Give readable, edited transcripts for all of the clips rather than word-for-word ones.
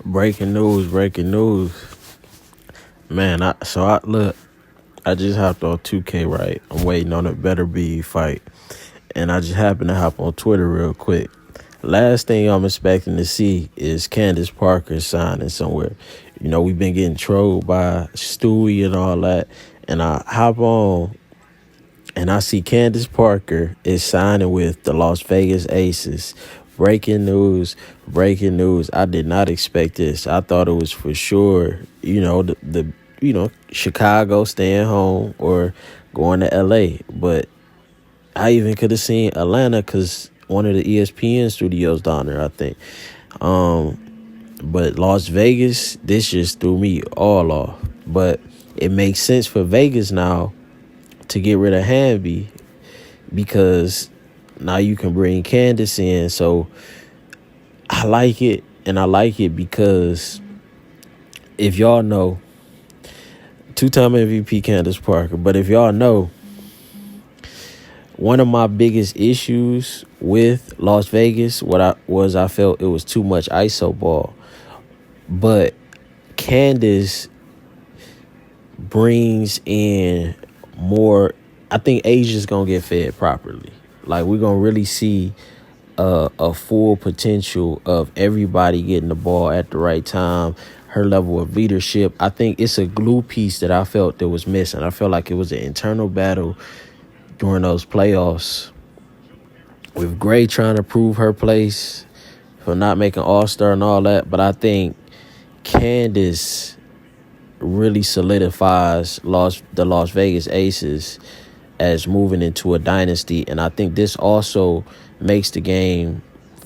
Breaking news, breaking news. Man, I look, I just hopped on 2K, right? I'm waiting on a Better Be fight. And I just happened to hop on Twitter real quick. Last thing I'm expecting to see is Candace Parker signing somewhere. You know, we've been getting trolled by Stewie and all that. And I hop on and I see Candace Parker is signing with the Las Vegas Aces. Breaking news, breaking news. I did not expect this. I thought it was for sure, Chicago staying home or going to LA. But I even could have seen Atlanta because one of the ESPN studios down there, I think. But Las Vegas, this just threw me all off. But it makes sense for Vegas now to get rid of Hamby because now you can bring Candace in. So I like it, and I like it because if y'all know, two-time MVP Candace Parker, but if y'all know, one of my biggest issues with Las Vegas, I felt it was too much ISO ball. But Candace brings in more. I think Asia's gonna get fed properly. Like, we're gonna really see a full potential of everybody getting the ball at the right time. Her level of leadership. I think it's a glue piece that I felt that was missing. I felt like it was an internal battle during those playoffs with Gray trying to prove her place for not making All-Star and all that. But I think Candace really solidifies the Las Vegas Aces as moving into a dynasty. And I think this also makes the game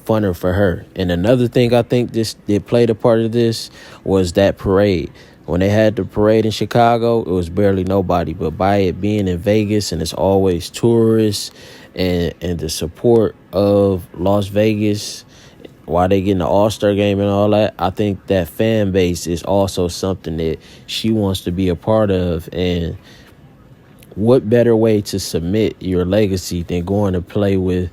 funner for her. And another thing I think that played a part of this was that parade. When they had the parade in Chicago, it was barely nobody. But by it being in Vegas and it's always tourists and the support of Las Vegas while they get in the All-Star game and all that, I think that fan base is also something that she wants to be a part of. And what better way to submit your legacy than going to play with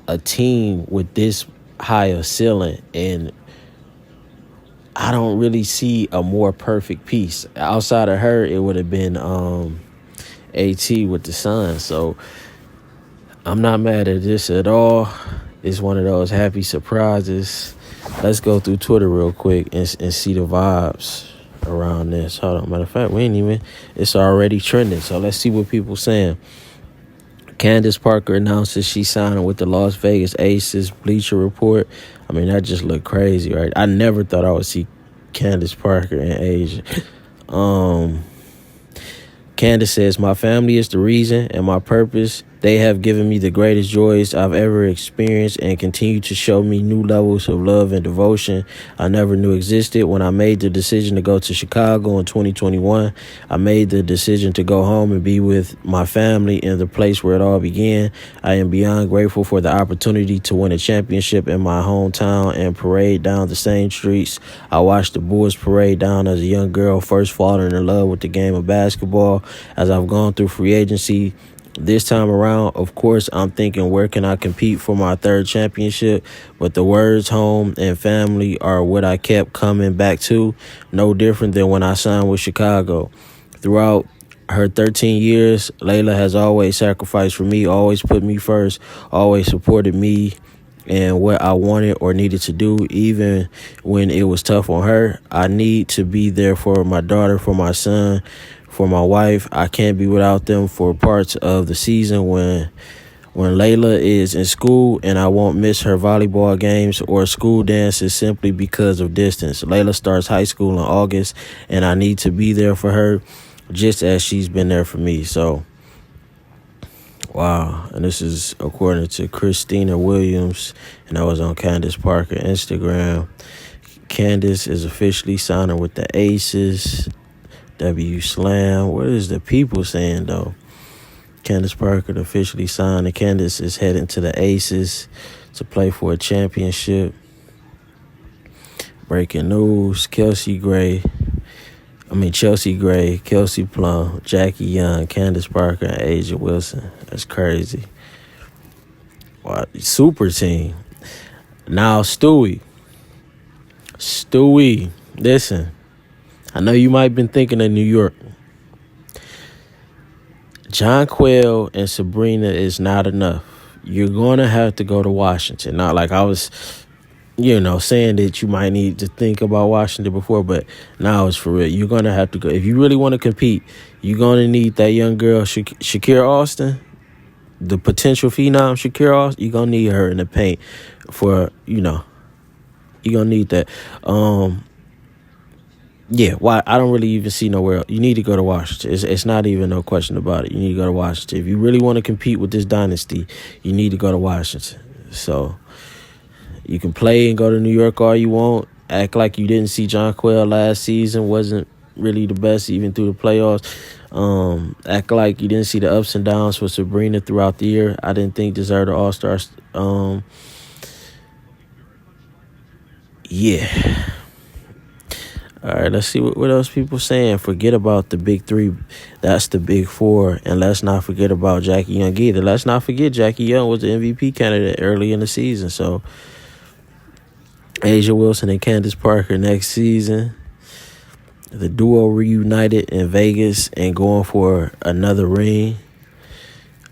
a team with this high a ceiling? And I don't really see a more perfect piece. Outside of her, it would have been AT with the Suns. So I'm not mad at this at all. It's one of those happy surprises. Let's go through Twitter real quick and see the vibes around this. Hold on. Matter of fact, it's already trending. So let's see what people saying. Candace Parker announces she's signing with the Las Vegas Aces. Bleacher Report. I mean, that just looked crazy, right? I never thought I would see Candace Parker in Asia. Candace says, my family is the reason and my purpose. They have given me the greatest joys I've ever experienced and continue to show me new levels of love and devotion I never knew existed. When I made the decision to go to Chicago in 2021, I made the decision to go home and be with my family in the place where it all began. I am beyond grateful for the opportunity to win a championship in my hometown and parade down the same streets I watched the Bulls parade down as a young girl, first falling in love with the game of basketball. As I've gone through free agency this time around, of course, I'm thinking, where can I compete for my third championship? But the words home and family are what I kept coming back to. No different than when I signed with Chicago. Throughout her 13 years, Layla has always sacrificed for me, always put me first, always supported me and what I wanted or needed to do, even when it was tough on her. I need to be there for my daughter, for my son, for my wife. I can't be without them for parts of the season when Layla is in school, and I won't miss her volleyball games or school dances simply because of distance. Layla starts high school in August, and I need to be there for her just as she's been there for me. So, wow. And this is according to Christina Williams, and that was on Candace Parker Instagram. Candace is officially signing with the Aces. W Slam. What is the people saying, though? Candace Parker officially signed, and Candace is heading to the Aces to play for a championship. Breaking news. Chelsea Gray, Kelsey Plum, Jackie Young, Candace Parker, and Asia Wilson. That's crazy. Wow. Super team. Now Stewie. Stewie, listen. I know you might have been thinking of New York. John Quayle and Sabrina is not enough. You're going to have to go to Washington. Not like I was, saying that you might need to think about Washington before, but now it's for real. You're going to have to go. If you really want to compete, you're going to need that young girl, Shakira Austin, the potential phenom, Shakira Austin. You're going to need her in the paint for, you're going to need that. Yeah, why? I don't really even see nowhere else. You need to go to Washington. It's not even no question about it. You need to go to Washington. If you really want to compete with this dynasty, you need to go to Washington. So you can play and go to New York all you want. Act like you didn't see John Quayle last season. Wasn't really the best even through the playoffs. Act like you didn't see the ups and downs for Sabrina throughout the year. I didn't think deserved an All-Star. Yeah. All right, let's see what else people saying. Forget about the big three. That's the big four. And let's not forget about Jackie Young either. Let's not forget Jackie Young was the MVP candidate early in the season. So, Asia Wilson and Candace Parker next season. The duo reunited in Vegas and going for another ring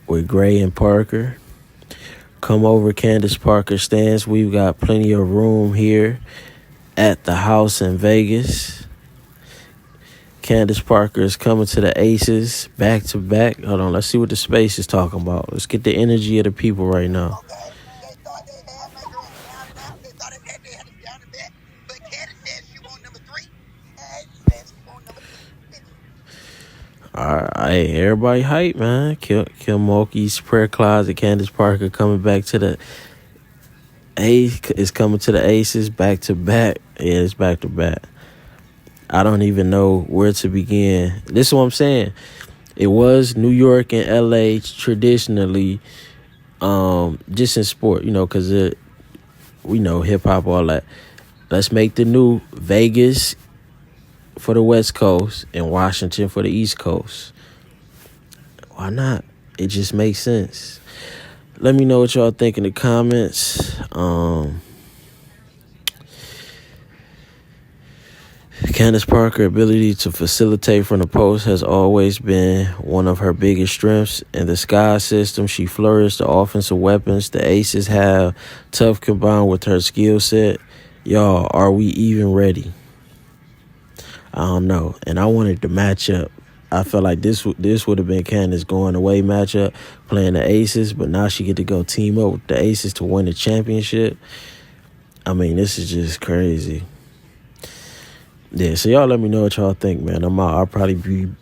with Gray and Parker. Come over, Candace Parker stands. We've got plenty of room here at the house in Vegas. Candace Parker is coming to the Aces back to back. Hold on, let's see what the space is talking about. Let's get the energy of the people right now. All right, everybody hype, man. Kim Mulkey's prayer closet. Candace Parker coming back to the is coming to the Aces back to back. Yeah, it's back to back. I don't even know where to begin. This is what I'm saying. It was New York and LA traditionally, just in sport, because we know hip hop, all that. Let's make the new Vegas for the West Coast and Washington for the East Coast. Why not? It just makes sense. Let me know what y'all think in the comments. Candace Parker's ability to facilitate from the post has always been one of her biggest strengths. In the Sky system, she flourished the offensive weapons the Aces have, tough combined with her skill set. Y'all, are we even ready? I don't know. And I wanted the matchup. I felt like this would have been Candace going away matchup, playing the Aces, but now she get to go team up with the Aces to win the championship. I mean, this is just crazy. Yeah, so y'all let me know what y'all think, man. I'll probably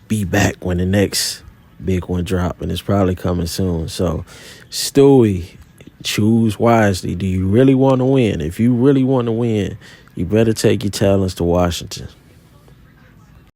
be back when the next big one drop, and it's probably coming soon. So, Stewie, choose wisely. Do you really want to win? If you really want to win, you better take your talents to Washington.